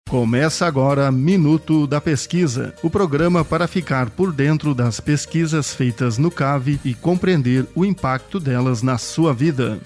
Começa agora Minuto da Pesquisa, o programa para ficar por dentro das pesquisas feitas no CAV e compreender o impacto delas na sua vida.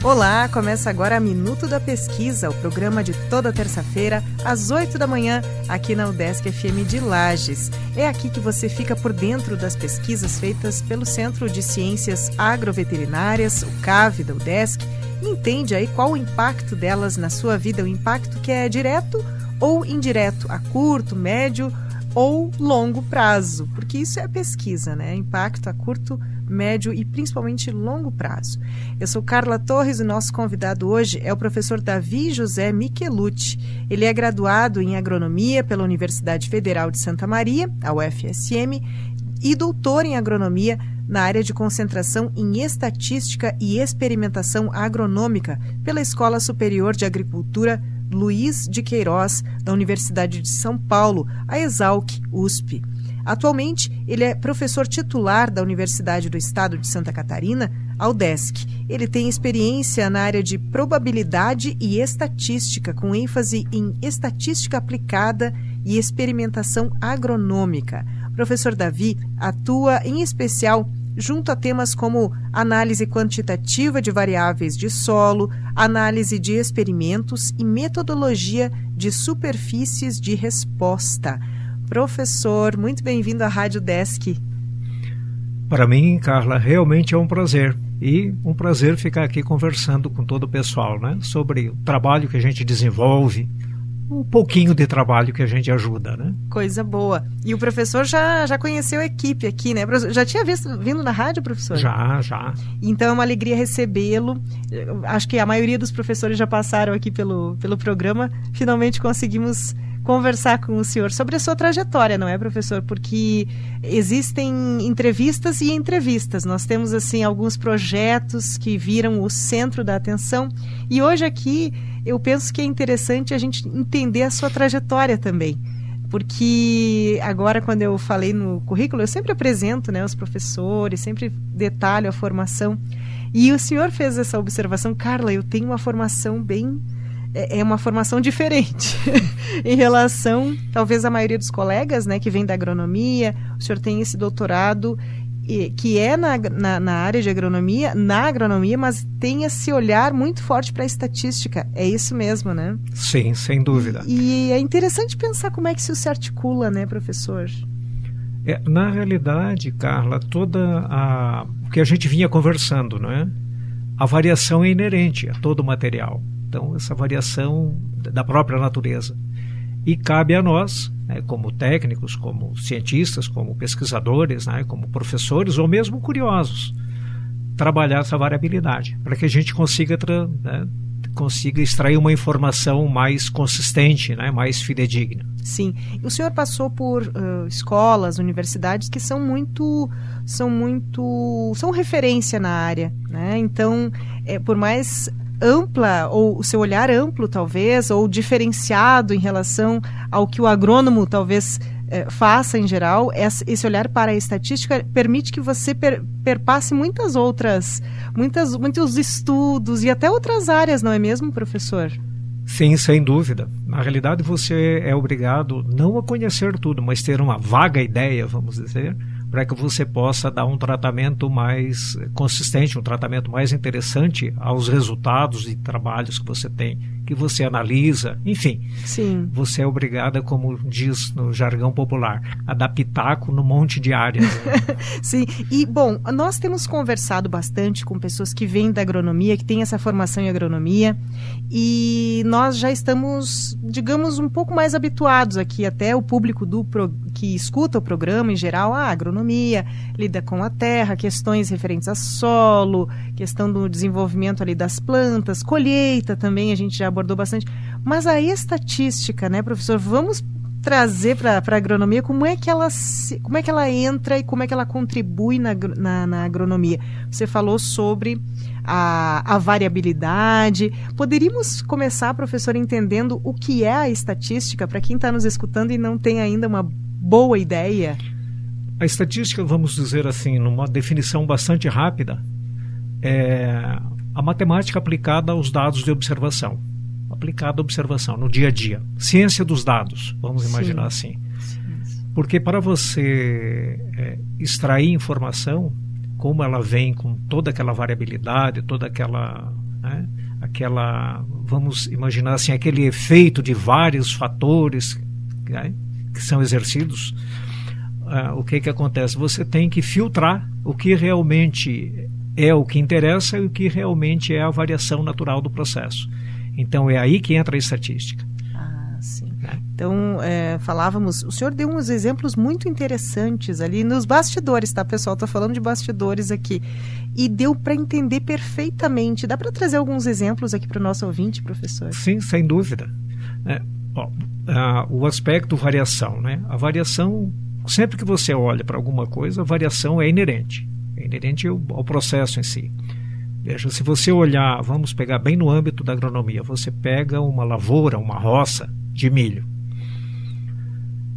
Olá, começa agora Minuto da Pesquisa, o programa de toda terça-feira, às 8 da manhã, aqui na UDESC FM de Lages. É aqui que você fica por dentro das pesquisas feitas pelo Centro de Ciências Agroveterinárias, o CAV da UDESC, e entende aí qual o impacto delas na sua vida, o impacto que é direto ou indireto, a curto, médio ou longo prazo, porque isso é pesquisa, né? Impacto a curto, médio e principalmente longo prazo. Eu sou Carla Torres e o nosso convidado hoje é o professor Davi José Michelucci. Ele é graduado em agronomia pela Universidade Federal de Santa Maria, a UFSM, e doutor em agronomia na área de concentração em estatística e experimentação agronômica pela Escola Superior de Agricultura Luiz de Queiroz, da Universidade de São Paulo, a ESALC-USP. Atualmente, ele é professor titular da Universidade do Estado de Santa Catarina, a UDESC. Ele tem experiência na área de probabilidade e estatística, com ênfase em estatística aplicada e experimentação agronômica. O professor Davi atua, em especial, junto a temas como análise quantitativa de variáveis de solo, análise de experimentos e metodologia de superfícies de resposta. Professor, muito bem-vindo à Rádio UDESC. Para mim, Carla, realmente é um prazer. E um prazer ficar aqui conversando com todo o pessoal, né? Sobre o trabalho que a gente desenvolve, um pouquinho de trabalho que a gente ajuda, né? Coisa boa. E o professor já conheceu a equipe aqui, né? Já tinha vindo na rádio, professor? Já. Então é uma alegria recebê-lo. Acho que a maioria dos professores já passaram aqui pelo programa. Finalmente conseguimos conversar com o senhor sobre a sua trajetória, não é, professor? Porque existem entrevistas e entrevistas. Nós temos, assim, alguns projetos que viram o centro da atenção. E hoje aqui eu penso que é interessante a gente entender a sua trajetória também. Porque agora, quando eu falei no currículo, eu sempre apresento, né, os professores, sempre detalho a formação. E o senhor fez essa observação: Carla, eu tenho uma formação é uma formação diferente em relação, talvez, à maioria dos colegas, né, que vem da agronomia. O senhor tem esse doutorado que é na área de agronomia, mas tem esse olhar muito forte para a estatística. É isso mesmo, né? Sim, sem dúvida. E é interessante pensar como é que isso se articula, né, professor? Na realidade, Carla, o que a gente vinha conversando, não é? A variação é inerente a todo o material. Então, essa variação da própria natureza. E cabe a nós, né, como técnicos, como cientistas, como pesquisadores, né, como professores ou mesmo curiosos, trabalhar essa variabilidade para que a gente consiga extrair uma informação mais consistente, né, mais fidedigna. Sim. O senhor passou por escolas, universidades que são referência na área, né? Então, por mais ampla, ou o seu olhar amplo, talvez, ou diferenciado em relação ao que o agrônomo talvez faça em geral, esse olhar para a estatística permite que você perpasse muitos estudos e até outras áreas, não é mesmo, professor? Sim, sem dúvida. Na realidade, você é obrigado não a conhecer tudo, mas ter uma vaga ideia, vamos dizer, para que você possa dar um tratamento mais consistente, um tratamento mais interessante aos resultados e trabalhos que você tem, que você analisa, enfim. Sim. Você é obrigada, como diz no jargão popular, a dar pitaco num monte de áreas. Sim, e bom, nós temos conversado bastante com pessoas que vêm da agronomia, que têm essa formação em agronomia, e nós já estamos, digamos, um pouco mais habituados aqui, até o público que escuta o programa em geral, a agronomia, lida com a terra, questões referentes a solo, questão do desenvolvimento ali das plantas, colheita também, a gente já abordou bastante. Mas a estatística, né, professor, vamos trazer para a agronomia como é que ela entra e como é que ela contribui na agronomia. Você falou sobre a variabilidade. Poderíamos começar, professor, entendendo o que é a estatística, para quem está nos escutando e não tem ainda uma boa ideia? A estatística, vamos dizer assim, numa definição bastante rápida, é a matemática aplicada aos dados de observação. Aplicada à observação no dia a dia. Ciência dos dados, vamos imaginar assim. Porque para você extrair informação, como ela vem com toda aquela variabilidade, toda aquela, né, vamos imaginar assim, aquele efeito de vários fatores, né, que são exercidos, o que acontece? Você tem que filtrar o que realmente é o que interessa e o que realmente é a variação natural do processo. Então é aí que entra a estatística. Sim. Então, falávamos, o senhor deu uns exemplos muito interessantes ali nos bastidores, tá, pessoal? Estou falando de bastidores aqui. E deu para entender perfeitamente. Dá para trazer alguns exemplos aqui para o nosso ouvinte, professor? Sim, sem dúvida. O aspecto variação, né? A variação, sempre que você olha para alguma coisa, a variação é inerente. É inerente ao processo em si. Veja, se você olhar, vamos pegar bem no âmbito da agronomia, você pega uma lavoura, uma roça de milho.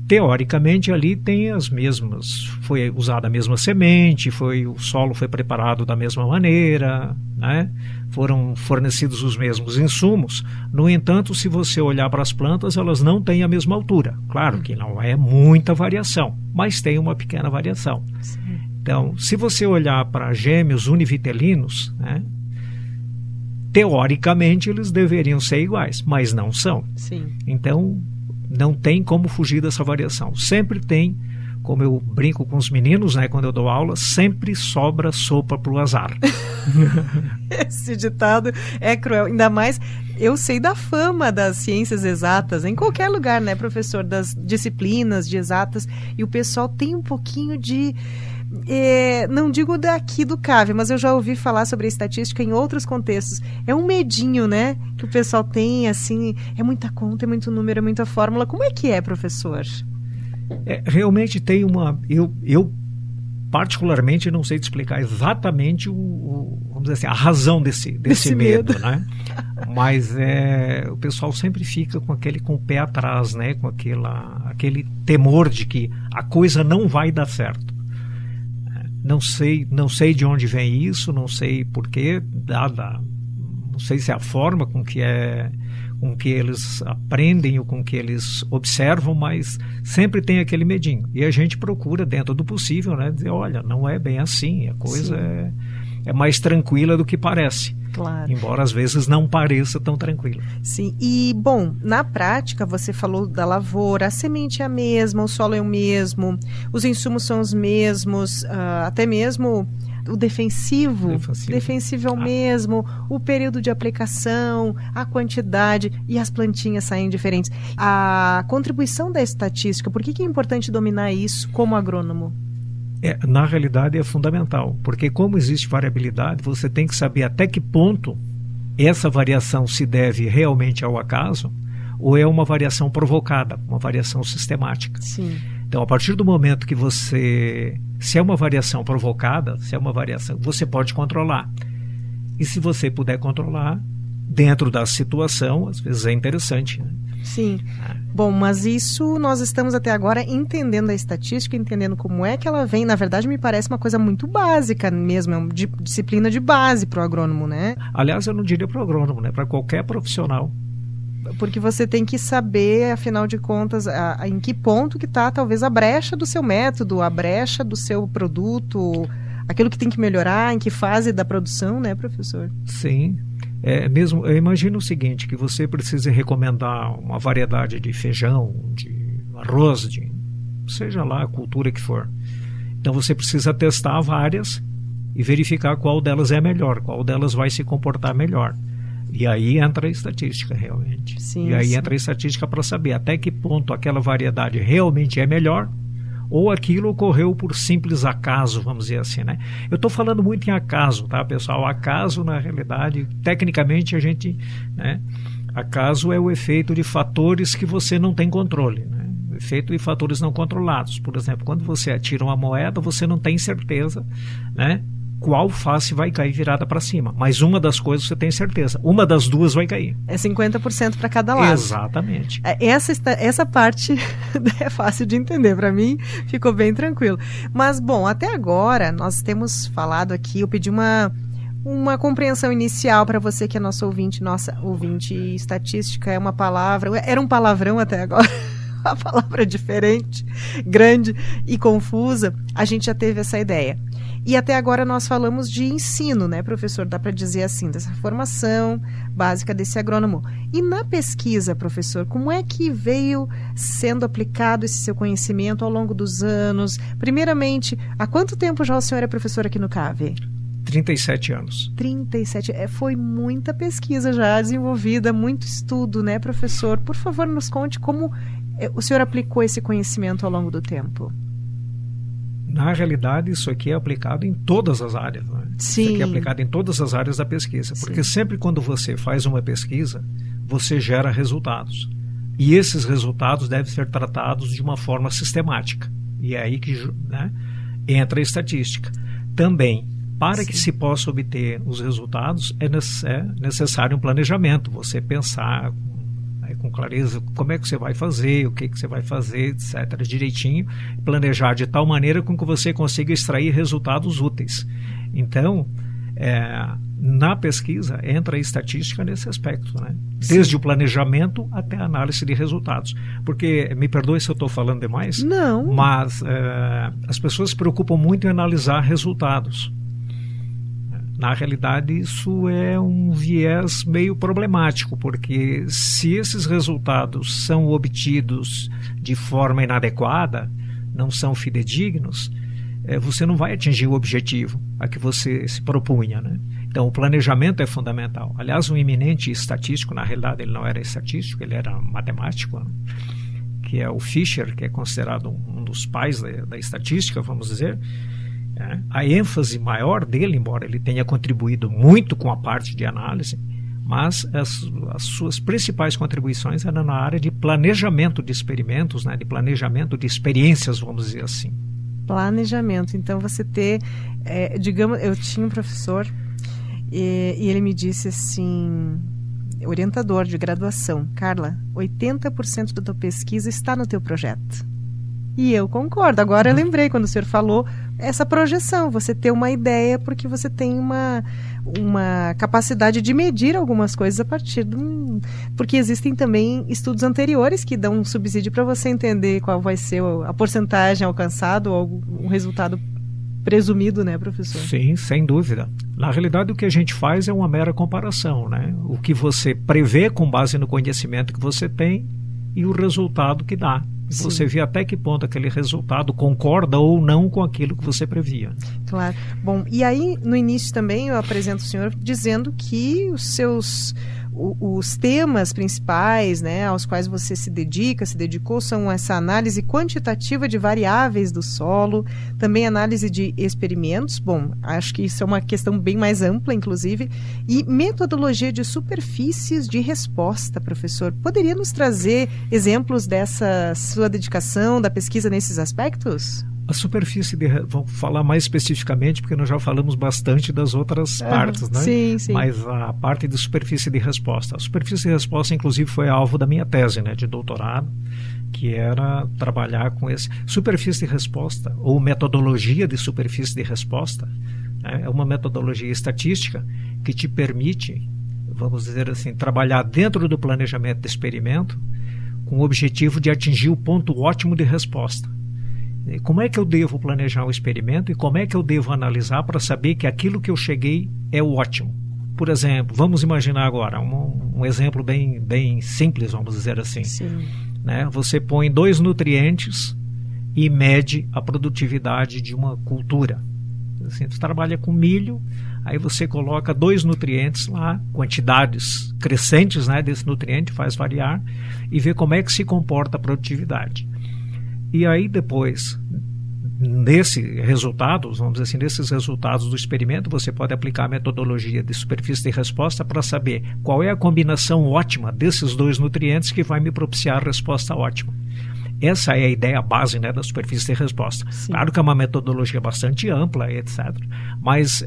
Teoricamente ali tem as mesmas, foi usada a mesma semente, o solo foi preparado da mesma maneira, né? Foram fornecidos os mesmos insumos. No entanto, se você olhar para as plantas, elas não têm a mesma altura. Claro que não é muita variação, mas tem uma pequena variação. Sim. Então, se você olhar para gêmeos univitelinos, né, teoricamente eles deveriam ser iguais, mas não são. Sim. Então, não tem como fugir dessa variação. Sempre tem, como eu brinco com os meninos, né, quando eu dou aula, sempre sobra sopa para o azar. Esse ditado é cruel. Ainda mais, eu sei da fama das ciências exatas, em qualquer lugar, né, professor, das disciplinas de exatas, e o pessoal tem um pouquinho de... não digo daqui do CAV, mas eu já ouvi falar sobre a estatística em outros contextos. É um medinho, né, que o pessoal tem, assim, é muita conta, é muito número, é muita fórmula. Como é que é, professor? Realmente tem uma... Eu particularmente não sei te explicar exatamente vamos dizer assim, a razão desse medo, né? Mas o pessoal sempre fica com o pé atrás, né? Com aquele temor de que a coisa não vai dar certo. Não sei de onde vem isso, não sei porquê, não sei se é a forma com que eles aprendem ou com que eles observam, mas sempre tem aquele medinho. E a gente procura, dentro do possível, né, dizer, olha, não é bem assim, a coisa é mais tranquila do que parece. Claro. Embora às vezes não pareça tão tranquila. Sim, e bom, na prática você falou da lavoura, a semente é a mesma, o solo é o mesmo, os insumos são os mesmos, até mesmo o defensivo é o mesmo, o período de aplicação, a quantidade, e as plantinhas saem diferentes. A contribuição da estatística, por que é importante dominar isso como agrônomo? Na realidade é fundamental, porque como existe variabilidade, você tem que saber até que ponto essa variação se deve realmente ao acaso ou é uma variação provocada, uma variação sistemática. Sim. Então, a partir do momento que se é uma variação provocada, se é uma variação, você pode controlar. E se você puder controlar, dentro da situação, às vezes é interessante, né? Sim. Bom, mas isso nós estamos até agora entendendo a estatística, entendendo como é que ela vem. Na verdade, me parece uma coisa muito básica mesmo, é uma disciplina de base para o agrônomo, né? Aliás, eu não diria para o agrônomo, né? Para qualquer profissional. Porque você tem que saber, afinal de contas, em que ponto que está talvez a brecha do seu método, a brecha do seu produto, aquilo que tem que melhorar, em que fase da produção, né, professor? Sim. Mesmo, eu imagino o seguinte, que você precisa recomendar uma variedade de feijão, de arroz, seja lá a cultura que for. Então você precisa testar várias e verificar qual delas é melhor, qual delas vai se comportar melhor. E aí entra a estatística realmente. Sim, e aí sim. entra a estatística para saber até que ponto aquela variedade realmente é melhor ou aquilo ocorreu por simples acaso, vamos dizer assim, né? Eu estou falando muito em acaso, tá, pessoal? Acaso, na realidade, tecnicamente a gente, né? Acaso é o efeito de fatores que você não tem controle, né? O efeito de fatores não controlados. Por exemplo, quando você atira uma moeda, você não tem certeza, né? qual face vai cair virada para cima. Mas uma das coisas você tem certeza, uma das duas vai cair. É 50% para cada lado. Exatamente. Essa parte é fácil de entender, para mim ficou bem tranquilo. Mas, bom, até agora nós temos falado aqui, eu pedi uma compreensão inicial para você que é nosso ouvinte. Nossa, ouvinte, estatística é uma palavra, era um palavrão até agora. A palavra diferente, grande e confusa, a gente já teve essa ideia. E até agora nós falamos de ensino, né, professor? Dá para dizer assim, dessa formação básica desse agrônomo. E na pesquisa, professor, como é que veio sendo aplicado esse seu conhecimento ao longo dos anos? Primeiramente, há quanto tempo já o senhor é professor aqui no CAV? 37 anos. 37, foi muita pesquisa já desenvolvida, muito estudo, né, professor? Por favor, nos conte como o senhor aplicou esse conhecimento ao longo do tempo. Na realidade, isso aqui é aplicado em todas as áreas. Né? Sim. Isso aqui é aplicado em todas as áreas da pesquisa. Porque sempre quando você faz uma pesquisa, você gera resultados. E esses resultados devem ser tratados de uma forma sistemática. E é aí que, né, entra a estatística. Também, para que se possa obter os resultados, é necessário um planejamento. Você pensar com clareza como é que você vai fazer, o que você vai fazer, etc. direitinho, planejar de tal maneira com que você consiga extrair resultados úteis. Então, na pesquisa entra a estatística nesse aspecto, né? Desde o planejamento até a análise de resultados. Porque, me perdoe se eu estou falando demais, não, mas as pessoas se preocupam muito em analisar resultados. Na realidade, isso é um viés meio problemático, porque se esses resultados são obtidos de forma inadequada, não são fidedignos, você não vai atingir o objetivo a que você se propunha, né? Então, o planejamento é fundamental. Aliás, um eminente estatístico, na realidade ele não era estatístico, ele era matemático, né? Que é o Fisher, que é considerado um dos pais da estatística, vamos dizer. A ênfase maior dele, embora ele tenha contribuído muito com a parte de análise, mas as suas principais contribuições eram na área de planejamento de experimentos, né, de planejamento de experiências, vamos dizer assim. Planejamento. Então, você ter, digamos, eu tinha um professor e ele me disse assim, orientador de graduação, Carla, 80% da tua pesquisa está no teu projeto. E eu concordo. Agora eu lembrei quando o senhor falou essa projeção, você ter uma ideia, porque você tem uma capacidade de medir algumas coisas a partir porque existem também estudos anteriores que dão um subsídio para você entender qual vai ser a porcentagem alcançada ou um resultado presumido, né, professor? Sim, sem dúvida. Na realidade, o que a gente faz é uma mera comparação, né? O que você prevê com base no conhecimento que você tem e o resultado que dá. Sim. Você vê até que ponto aquele resultado concorda ou não com aquilo que você previa. Claro. Bom, e aí no início também eu apresento o senhor dizendo que os temas principais, né, aos quais você se dedicou, são essa análise quantitativa de variáveis do solo, também análise de experimentos, bom, acho que isso é uma questão bem mais ampla, inclusive, e metodologia de superfícies de resposta, professor. Poderia nos trazer exemplos dessa sua dedicação, da pesquisa nesses aspectos? A superfície, vamos falar mais especificamente, porque nós já falamos bastante das outras partes, né? Sim, sim. Mas a parte de superfície de resposta. A superfície de resposta, inclusive, foi alvo da minha tese, né, de doutorado, que era trabalhar com esse. Superfície de resposta, ou metodologia de superfície de resposta, né, é uma metodologia estatística que te permite, vamos dizer assim, trabalhar dentro do planejamento de experimento com o objetivo de atingir o ponto ótimo de resposta. Como é que eu devo planejar o experimento e como é que eu devo analisar para saber que aquilo que eu cheguei é o ótimo? Por exemplo, vamos imaginar agora um exemplo bem simples, vamos dizer assim. Sim. Né? Você põe 2 nutrientes e mede a produtividade de uma cultura. Assim, você trabalha com milho, aí você coloca 2 nutrientes lá, quantidades crescentes, né, desse nutriente, faz variar e vê como é que se comporta a produtividade. E aí depois, nesses resultados do experimento, você pode aplicar a metodologia de superfície de resposta para saber qual é a combinação ótima desses 2 nutrientes que vai me propiciar a resposta ótima. Essa é a ideia base, né, da superfície de resposta. Sim. Claro que é uma metodologia bastante ampla, etc. Mas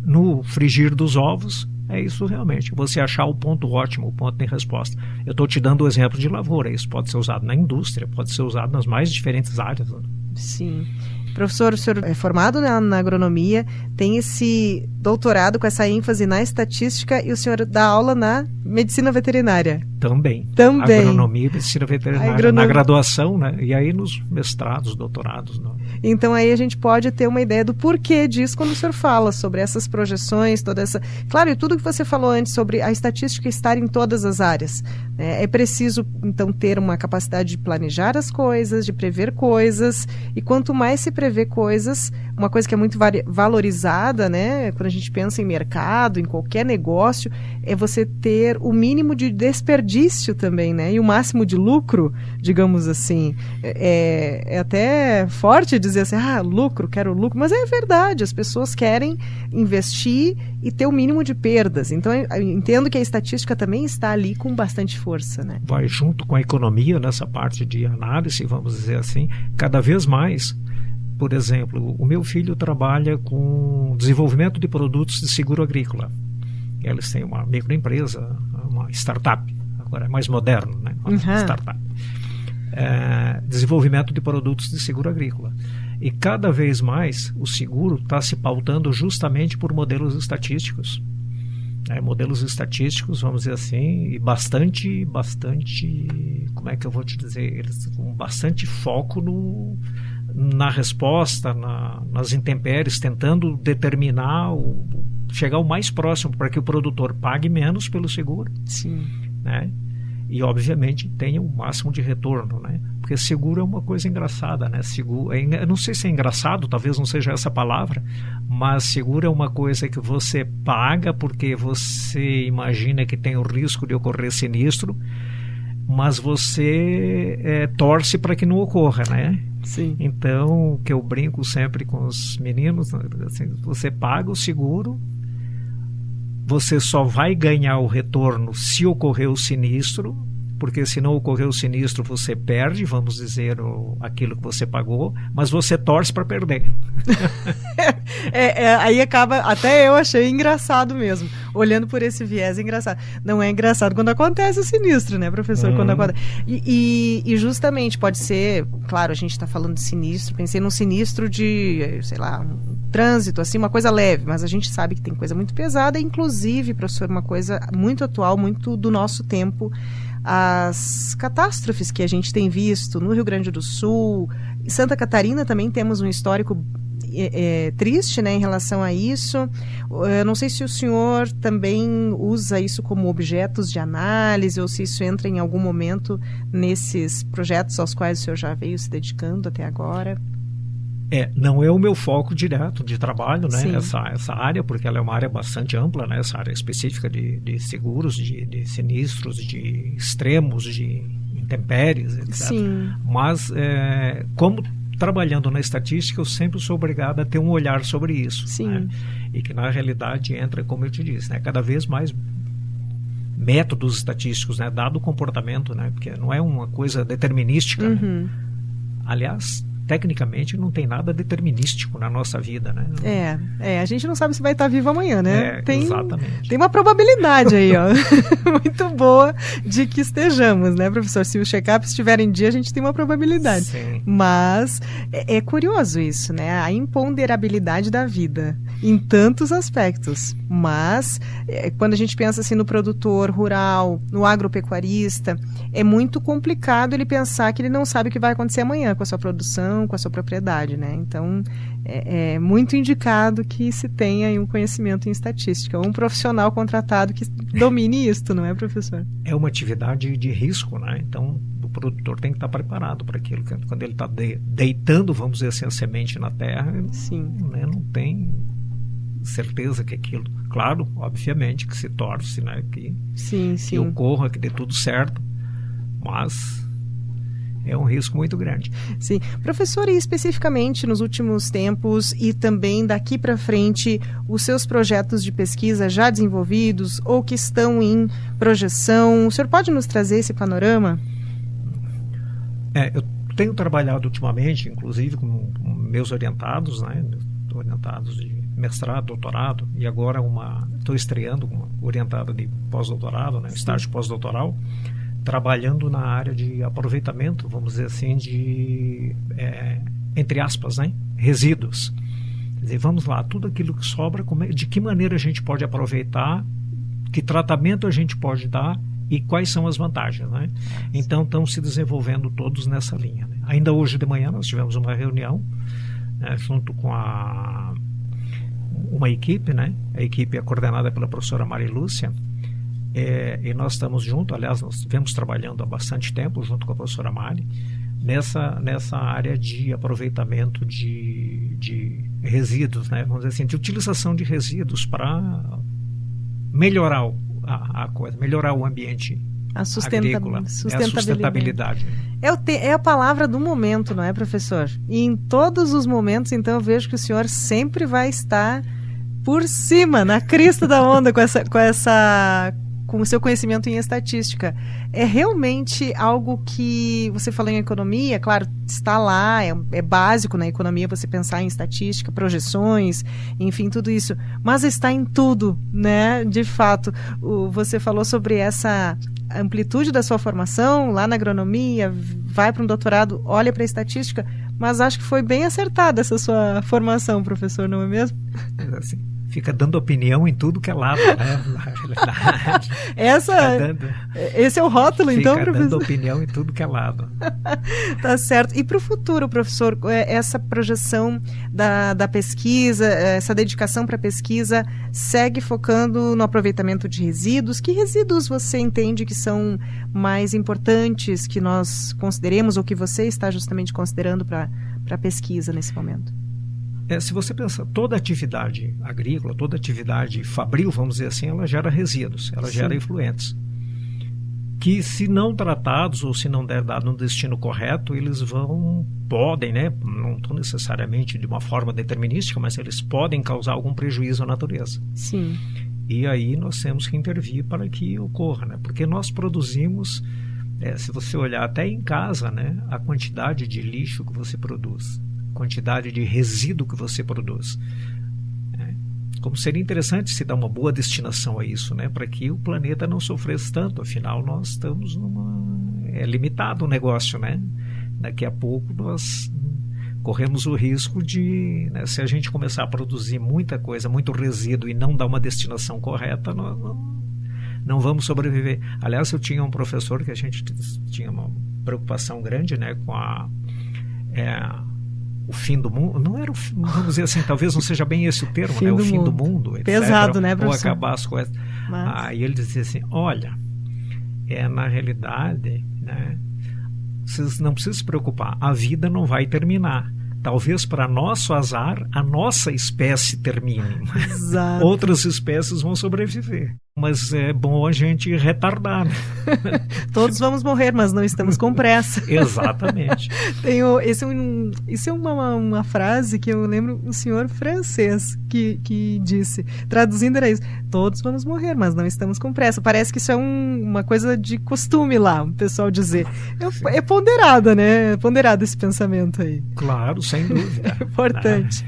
no frigir dos ovos, é isso realmente. Você achar o ponto ótimo, o ponto de resposta. Eu estou te dando o exemplo de lavoura. Isso pode ser usado na indústria, pode ser usado nas mais diferentes áreas. Sim. Professor, o senhor é formado na agronomia, tem esse doutorado com essa ênfase na estatística e o senhor dá aula na medicina veterinária. Também. Agronomia e medicina veterinária. Na graduação, né? E aí nos mestrados, doutorados. Né? Então aí a gente pode ter uma ideia do porquê disso quando o senhor fala sobre essas projeções, toda essa... Claro, e tudo que você falou antes sobre a estatística estar em todas as áreas. É preciso, então, ter uma capacidade de planejar as coisas, de prever coisas, e quanto mais se prever coisas, uma coisa que é muito valorizada, né, quando a gente pensa em mercado, em qualquer negócio, é você ter o mínimo de desperdício também, né, e o máximo de lucro, digamos assim. É até forte dizer assim, lucro, quero lucro, mas é verdade, as pessoas querem investir e ter o mínimo de perdas. Então, eu entendo que a estatística também está ali com bastante força, né? Vai junto com a economia nessa parte de análise, vamos dizer assim, cada vez mais. Por exemplo, o meu filho trabalha com desenvolvimento de produtos de seguro agrícola. Eles têm uma microempresa, uma startup, agora é mais moderno, né? Uma startup. Desenvolvimento de produtos de seguro agrícola. E cada vez mais o seguro está se pautando justamente por modelos estatísticos. Modelos estatísticos, vamos dizer assim, e bastante, como é que eu vou te dizer, eles com bastante foco na resposta, nas intempéries, tentando determinar, chegar o mais próximo para que o produtor pague menos pelo seguro. Sim. Né? E, obviamente, tenha o máximo de retorno, né? Porque seguro é uma coisa engraçada, né? Seguro, eu não sei se é engraçado, talvez não seja essa palavra, mas seguro é uma coisa que você paga porque você imagina que tem o risco de ocorrer sinistro, mas você torce para que não ocorra, né? Sim. Então, o que eu brinco sempre com os meninos, assim, você paga o seguro, você só vai ganhar o retorno se ocorrer o sinistro, porque se não ocorrer o sinistro você perde, vamos dizer, aquilo que você pagou, mas você torce para perder. Aí acaba, até eu achei engraçado mesmo, olhando por esse viés, engraçado. Não é engraçado quando acontece o sinistro, né, professor? Quando acontece. E justamente pode ser, claro, a gente está falando de sinistro, pensei num sinistro de, sei lá, um trânsito, assim, uma coisa leve, mas a gente sabe que tem coisa muito pesada, inclusive, professor, uma coisa muito atual, muito do nosso tempo, as catástrofes que a gente tem visto no Rio Grande do Sul, em Santa Catarina também temos um histórico triste, né, em relação a isso. Eu não sei se o senhor também usa isso como objetos de análise ou se isso entra em algum momento nesses projetos aos quais o senhor já veio se dedicando até agora. Não é o meu foco direto de trabalho, né? Essa área, porque ela é uma área bastante ampla, né? Essa área específica de seguros, de sinistros, de extremos, de intempéries, etc. Sim. Mas, como trabalhando na estatística, eu sempre sou obrigado a ter um olhar sobre isso. Sim. Né? E que, na realidade, entra, como eu te disse, né? Cada vez mais métodos estatísticos, né? Dado o comportamento, né? Porque não é uma coisa determinística. Né? Aliás, tecnicamente não tem nada determinístico na nossa vida, né? A gente não sabe se vai estar vivo amanhã, né? Exatamente. Tem uma probabilidade aí, ó, muito boa de que estejamos, né, professor? Se o check-up estiver em dia, a gente tem uma probabilidade. Sim. Mas é curioso isso, né? A imponderabilidade da vida em tantos aspectos. Mas quando a gente pensa assim no produtor rural, no agropecuarista, é muito complicado ele pensar que ele não sabe o que vai acontecer amanhã com a sua produção, com a sua propriedade, né? Então, é muito indicado que se tenha um conhecimento em estatística, um profissional contratado que domine isto, não é, professor? É uma atividade de risco, né? Então, o produtor tem que estar preparado para aquilo. Quando ele está deitando, vamos dizer assim, a semente na terra, né, não tem certeza que aquilo... Claro, obviamente, que se torce, né? Que ocorra, que dê tudo certo, mas... é um risco muito grande. Sim. Professor, e especificamente nos últimos tempos e também daqui para frente, os seus projetos de pesquisa já desenvolvidos ou que estão em projeção, o senhor pode nos trazer esse panorama? Eu tenho trabalhado ultimamente, inclusive, com meus orientados, né? Orientados de mestrado, doutorado, e agora estou estreando uma orientada de pós-doutorado, né? Estágio pós-doutoral, trabalhando na área de aproveitamento, vamos dizer assim, de, entre aspas, né? Resíduos. Quer dizer, vamos lá, tudo aquilo que sobra, de que maneira a gente pode aproveitar, que tratamento a gente pode dar e quais são as vantagens, né? Então estão se desenvolvendo todos nessa linha, né? Ainda hoje de manhã nós tivemos uma reunião, né, junto com uma equipe, né? A equipe é coordenada pela professora Maria Lúcia, e nós estamos juntos, aliás, nós estivemos trabalhando há bastante tempo junto com a professora Mari nessa área de aproveitamento de resíduos, né? Vamos dizer assim, de utilização de resíduos para melhorar a coisa, melhorar o ambiente agrícola, sustentabilidade. É a palavra do momento, não é, professor? E em todos os momentos, então, eu vejo que o senhor sempre vai estar por cima, na crista da onda, com o seu conhecimento em estatística. É realmente algo que você falou em economia, claro, está lá, é básico na economia você pensar em estatística, projeções, enfim, tudo isso, mas está em tudo, né? De fato, você falou sobre essa amplitude da sua formação lá na agronomia, vai para um doutorado, olha para a estatística, mas acho que foi bem acertada essa sua formação, professor, não é mesmo? É assim. Fica dando opinião em tudo que é lado, né? Na realidade. Esse é o rótulo, então, professor? Fica dando opinião em tudo que é lado. Tá certo. E para o futuro, professor, essa projeção da pesquisa, essa dedicação para a pesquisa, segue focando no aproveitamento de resíduos? Que resíduos você entende que são mais importantes, que nós consideremos, ou que você está justamente considerando para a pesquisa nesse momento? Se você pensar, toda atividade agrícola, toda atividade fabril, vamos dizer assim, ela gera resíduos, ela gera efluentes, que se não tratados ou se não der dado um destino correto, eles podem, né, não tão necessariamente de uma forma determinística, mas eles podem causar algum prejuízo à natureza. Sim. E aí nós temos que intervir para que ocorra, né, porque nós produzimos, se você olhar até em casa, né, a quantidade de lixo que você produz, quantidade de resíduo que você produz. Como seria interessante se dar uma boa destinação a isso, né? Para que o planeta não sofresse tanto. Afinal, nós estamos é limitado o negócio, né? Daqui a pouco nós corremos o risco de, né, se a gente começar a produzir muita coisa, muito resíduo e não dar uma destinação correta, nós não vamos sobreviver. Aliás, eu tinha um professor que a gente tinha uma preocupação grande, né, com o fim do mundo. Não era vamos dizer assim, talvez não seja bem esse o termo, né? O fim do mundo, etc. Pesado, né, professor? Ou acabar as coisas. Aí ele dizia assim, olha, na realidade, né, vocês não precisam se preocupar, a vida não vai terminar. Talvez para nosso azar, a nossa espécie termine. Exato. Outras espécies vão sobreviver. Mas é bom a gente retardar, né? Todos vamos morrer, mas não estamos com pressa. Exatamente. Isso é uma frase que eu lembro um senhor francês que disse, traduzindo era isso, todos vamos morrer, mas não estamos com pressa. Parece que isso é uma coisa de costume lá, o pessoal dizer. É ponderada, né? É ponderado esse pensamento aí. Claro, sem dúvida. É importante.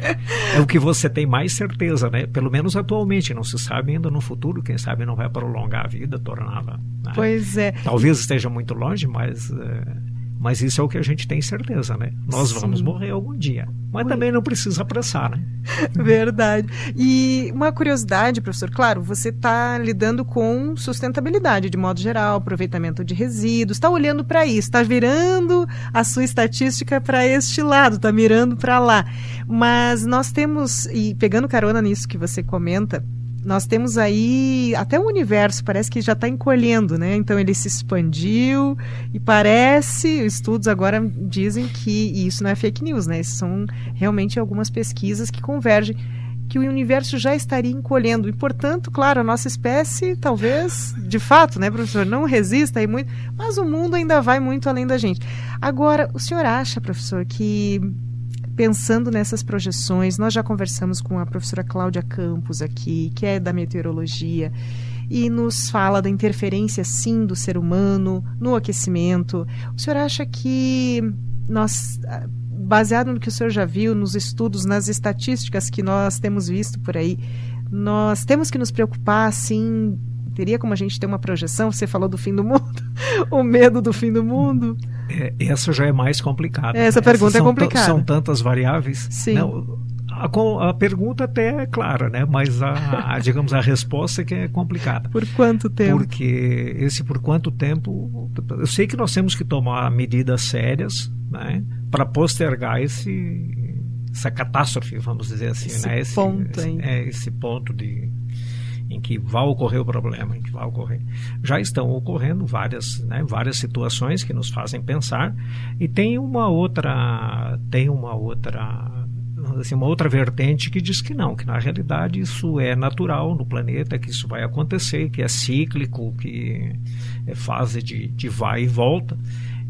É o que você tem mais certeza, né? Pelo menos atualmente, não se sabe ainda no futuro, quem sabe não vai prolongar a vida, torná-la, né? Pois é. Talvez esteja muito longe, mas isso é o que a gente tem certeza, né? Nós vamos morrer algum dia. Mas também não precisa apressar, né? Verdade. E uma curiosidade, professor, claro, você está lidando com sustentabilidade de modo geral, aproveitamento de resíduos, está olhando para isso, está virando a sua estatística para este lado, está mirando para lá. Mas nós temos, e pegando carona nisso que você comenta, nós temos aí até o universo, parece que já está encolhendo, né? Então ele se expandiu e parece, estudos agora dizem que, e isso não é fake news, né? Isso são realmente algumas pesquisas que convergem, que o universo já estaria encolhendo e, portanto, claro, a nossa espécie talvez, de fato, né, professor, não resista aí muito, mas o mundo ainda vai muito além da gente. Agora, o senhor acha, professor, que pensando nessas projeções, nós já conversamos com a professora Cláudia Campos aqui, que é da meteorologia, e nos fala da interferência, sim, do ser humano no aquecimento. O senhor acha que nós, baseado no que o senhor já viu, nos estudos, nas estatísticas que nós temos visto por aí, nós temos que nos preocupar, sim? Teria como a gente ter uma projeção? Você falou do fim do mundo, o medo do fim do mundo. Essa já é mais complicada. Essa pergunta é complicada. São tantas variáveis. Sim. Não, a pergunta até é clara, né? Mas digamos, a resposta é que é complicada. Por quanto tempo? Porque por quanto tempo... Eu sei que nós temos que tomar medidas sérias, né, para postergar essa catástrofe, vamos dizer assim. Esse ponto em que vai ocorrer o problema, em que vai ocorrer. Já estão ocorrendo várias situações que nos fazem pensar, e tem uma outra vertente que diz que não, que na realidade isso é natural no planeta, que isso vai acontecer, que é cíclico, que é fase de vai e volta.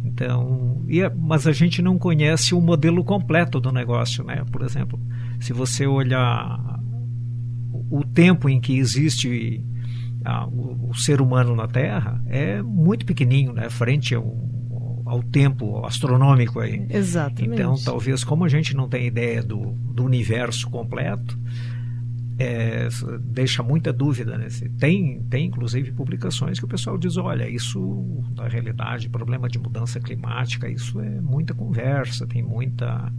Então, mas a gente não conhece o modelo completo do negócio, né? Por exemplo, se você olhar o tempo em que existe o ser humano na Terra, é muito pequenininho, né, frente ao tempo astronômico aí. Exatamente. Então, talvez, como a gente não tem ideia do universo completo, deixa muita dúvida. Tem inclusive publicações que o pessoal diz, olha, isso na realidade, problema de mudança climática, isso é muita conversa, tem muita...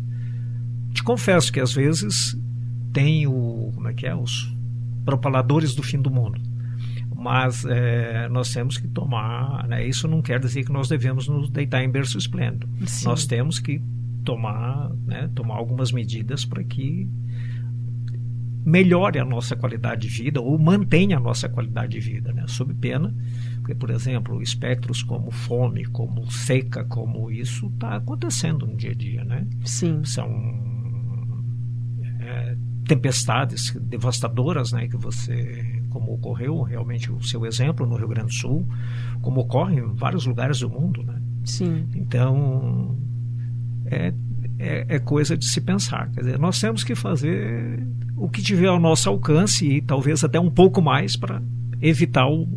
Te confesso que às vezes tem os propaladores do fim do mundo, mas nós temos que tomar, né, isso não quer dizer que nós devemos nos deitar em berço esplêndido. Sim. Nós temos que tomar algumas medidas para que melhore a nossa qualidade de vida ou mantenha a nossa qualidade de vida, né, sob pena, porque, por exemplo, espectros como fome, como seca, como isso está acontecendo no dia a dia, né? Sim. São tempestades devastadoras, né, que como ocorreu realmente o seu exemplo no Rio Grande do Sul, como ocorre em vários lugares do mundo, né? Sim. Então é coisa de se pensar. Quer dizer, nós temos que fazer o que tiver ao nosso alcance e talvez até um pouco mais para evitar o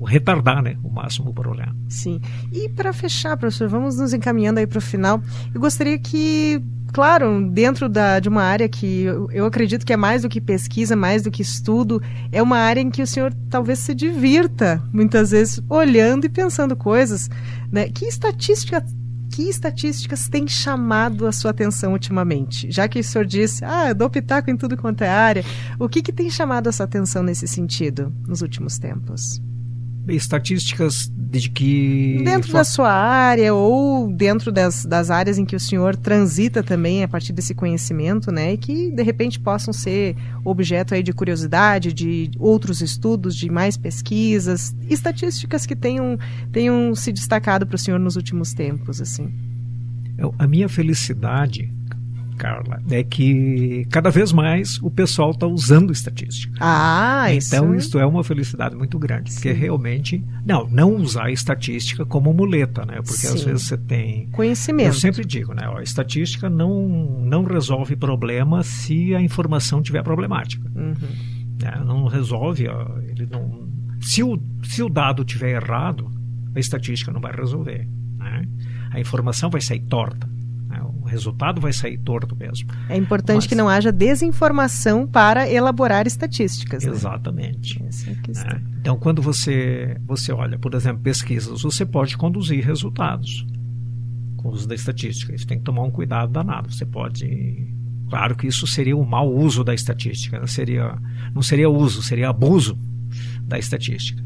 retardar, né, o máximo o problema. Sim. E para fechar, professor, vamos nos encaminhando aí para o final. Eu gostaria que, claro, dentro de uma área que eu acredito que é mais do que pesquisa, mais do que estudo, é uma área em que o senhor talvez se divirta, muitas vezes, olhando e pensando coisas, né? Que estatísticas têm chamado a sua atenção ultimamente? Já que o senhor disse, eu dou pitaco em tudo quanto é área, o que tem chamado a sua atenção nesse sentido nos últimos tempos? Estatísticas de que... Dentro da sua área ou dentro das áreas em que o senhor transita também a partir desse conhecimento, né? E que, de repente, possam ser objeto aí de curiosidade, de outros estudos, de mais pesquisas, estatísticas que tenham se destacado para o senhor nos últimos tempos, assim. A minha felicidade, Carla, é que cada vez mais o pessoal está usando estatística. Então isso é uma felicidade muito grande. Sim. Porque realmente, não usar a estatística como muleta, né? Porque Sim. às vezes você tem... Conhecimento. Eu sempre digo, né? A estatística não resolve problema se a informação tiver problemática. Uhum. Não resolve, se o dado tiver errado, a estatística não vai resolver, né? A informação vai sair torta. O resultado vai sair torto mesmo. É importante que não haja desinformação para elaborar estatísticas. Exatamente. Né? Essa é a questão. Então, quando você olha, por exemplo, pesquisas, você pode conduzir resultados com o uso da estatística. Isso tem que tomar um cuidado danado. Você pode... Claro que isso seria um mau uso da estatística. Não seria uso, seria abuso da estatística.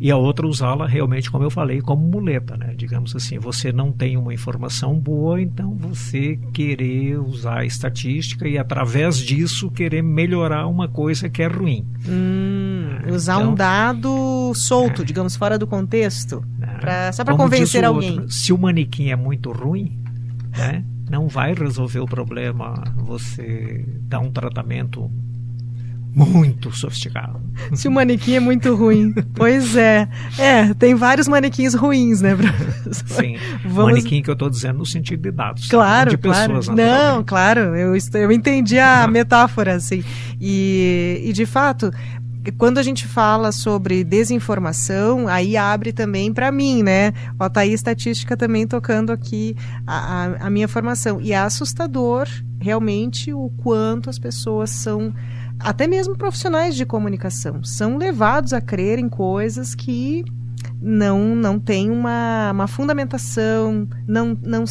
E a outra usá-la realmente, como eu falei, como muleta, né? Digamos assim, você não tem uma informação boa, então você querer usar a estatística e através disso querer melhorar uma coisa que é ruim. Usar um dado solto, digamos, fora do contexto, só para convencer alguém. Outro, se o manequim é muito ruim, né, não vai resolver o problema você dar um tratamento muito sofisticado. Se o manequim é muito ruim. Pois é. Tem vários manequins ruins, né, professor? Sim. Manequim que eu estou dizendo no sentido de dados. Claro, de pessoas, claro. Não, claro. Eu entendi a metáfora, assim. E de fato, quando a gente fala sobre desinformação, aí abre também para mim, né? Ó, tá aí estatística também tocando aqui a minha formação. E é assustador, realmente, o quanto as pessoas são, até mesmo profissionais de comunicação, são levados a crer em coisas que não têm uma fundamentação, não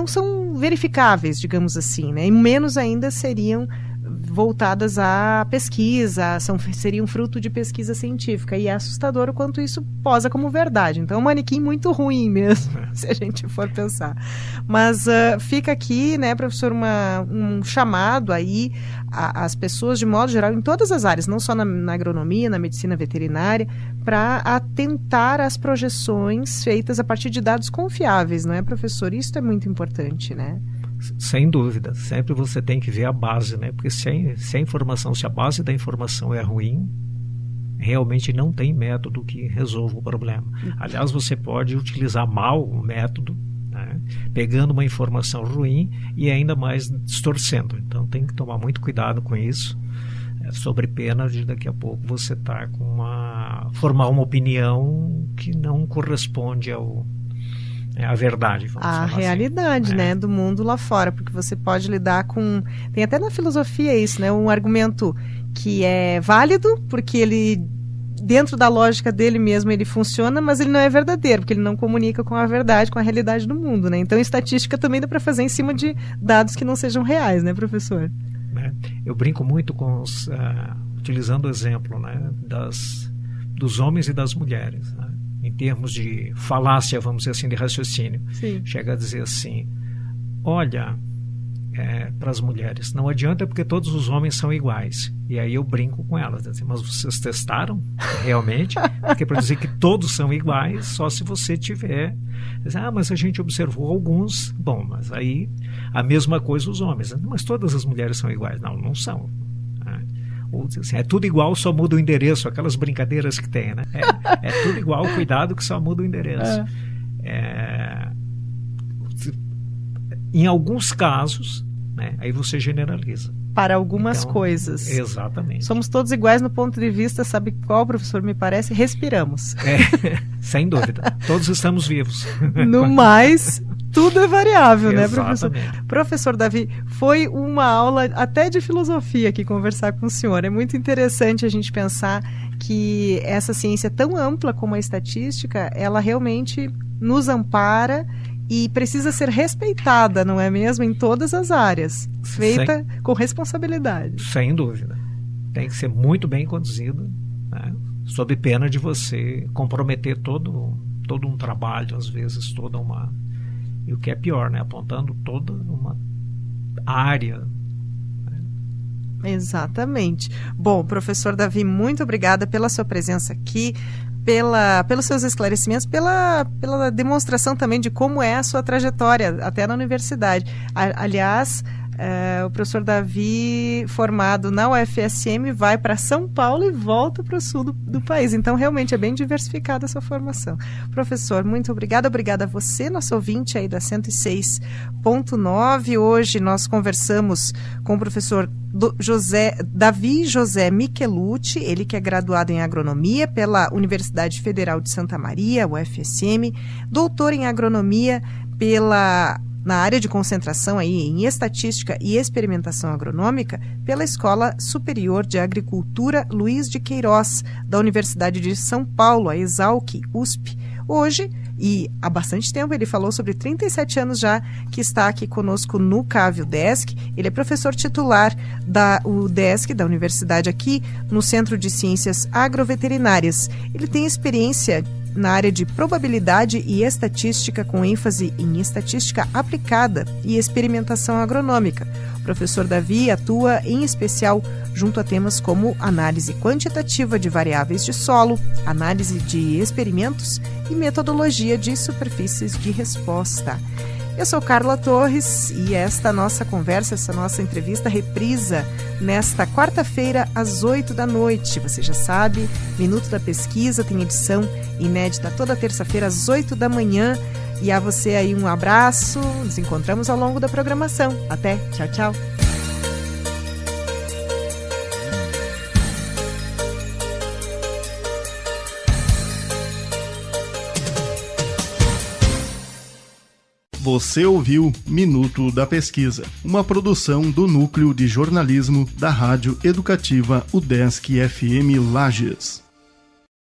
são verificáveis, digamos assim, né? E menos ainda seriam voltadas à pesquisa, seriam fruto de pesquisa científica. E é assustador o quanto isso posa como verdade. Então é um manequim muito ruim mesmo, se a gente for pensar. Mas fica aqui, né, professor, um chamado aí às pessoas, de modo geral, em todas as áreas, não só na agronomia, na medicina veterinária, para atentar às projeções feitas a partir de dados confiáveis, não é, professor? Isso é muito importante, né? Sem dúvida, sempre você tem que ver a base, né? Porque se a base da informação é ruim, realmente não tem método que resolva o problema. Aliás, você pode utilizar mal o método, né? Pegando uma informação ruim e ainda mais distorcendo. Então tem que tomar muito cuidado com isso, sobre pena de daqui a pouco você formar uma opinião que não corresponde a verdade, a realidade, assim, né, do mundo lá fora, porque você pode lidar com, tem até na filosofia isso, né, um argumento que é válido, porque ele, dentro da lógica dele mesmo, ele funciona, mas ele não é verdadeiro, porque ele não comunica com a verdade, com a realidade do mundo, né? Então, estatística também dá para fazer em cima de dados que não sejam reais, né, professor? Eu brinco muito com utilizando o exemplo, né, dos homens e das mulheres, né? Em termos de falácia, vamos dizer assim, de raciocínio. Sim. Chega a dizer assim, olha, para as mulheres, não adianta porque todos os homens são iguais. E aí eu brinco com elas, assim, mas vocês testaram realmente? Porque para dizer que todos são iguais, só se você tiver... mas a gente observou alguns, bom, mas aí a mesma coisa os homens. Mas todas as mulheres são iguais. Não são. Ou assim, é tudo igual, só muda o endereço, aquelas brincadeiras que tem, né? É tudo igual, cuidado que só muda o endereço. Em alguns casos, né, aí você generaliza. Para algumas coisas. Exatamente. Somos todos iguais no ponto de vista, sabe qual, professor, me parece? Respiramos. Sem dúvida. Todos estamos vivos. No mais... Tudo é variável, né, professor? Professor Davi, foi uma aula até de filosofia aqui conversar com o senhor. É muito interessante a gente pensar que essa ciência tão ampla como a estatística, ela realmente nos ampara e precisa ser respeitada, não é mesmo? Em todas as áreas. Feita com responsabilidade. Sem dúvida. Tem que ser muito bem conduzida, né? Sob pena de você comprometer todo um trabalho, às vezes toda uma... E o que é pior, né? Apontando toda uma área. Exatamente. Bom, professor Davi, muito obrigada pela sua presença aqui, pelos seus esclarecimentos, pela demonstração também de como é a sua trajetória até na universidade. Aliás, o professor Davi, formado na UFSM, vai para São Paulo e volta para o sul do país. Então, realmente, é bem diversificada a sua formação. Professor, muito obrigada. Obrigada a você, nosso ouvinte aí da 106.9. Hoje nós conversamos com o professor Davi José Michelucci, ele que é graduado em agronomia pela Universidade Federal de Santa Maria, UFSM, doutor em agronomia na área de concentração aí em estatística e experimentação agronômica pela Escola Superior de Agricultura Luiz de Queiroz, da Universidade de São Paulo, a ESALQ-USP. Hoje, e há bastante tempo, ele falou sobre 37 anos já que está aqui conosco no CAV UDESC. Ele é professor titular da UDESC, da universidade aqui, no Centro de Ciências Agroveterinárias. Ele tem experiência na área de probabilidade e estatística, com ênfase em estatística aplicada e experimentação agronômica. O professor Davi atua em especial junto a temas como análise quantitativa de variáveis de solo, análise de experimentos e metodologia de superfícies de resposta. Eu sou Carla Torres e esta nossa conversa, essa nossa entrevista reprisa nesta quarta-feira às 8h. Você já sabe, Minuto da Pesquisa tem edição inédita toda terça-feira às 8h. E a você aí um abraço, nos encontramos ao longo da programação. Até, tchau, tchau. Você ouviu Minuto da Pesquisa, uma produção do Núcleo de Jornalismo da Rádio Educativa UDESC FM Lages.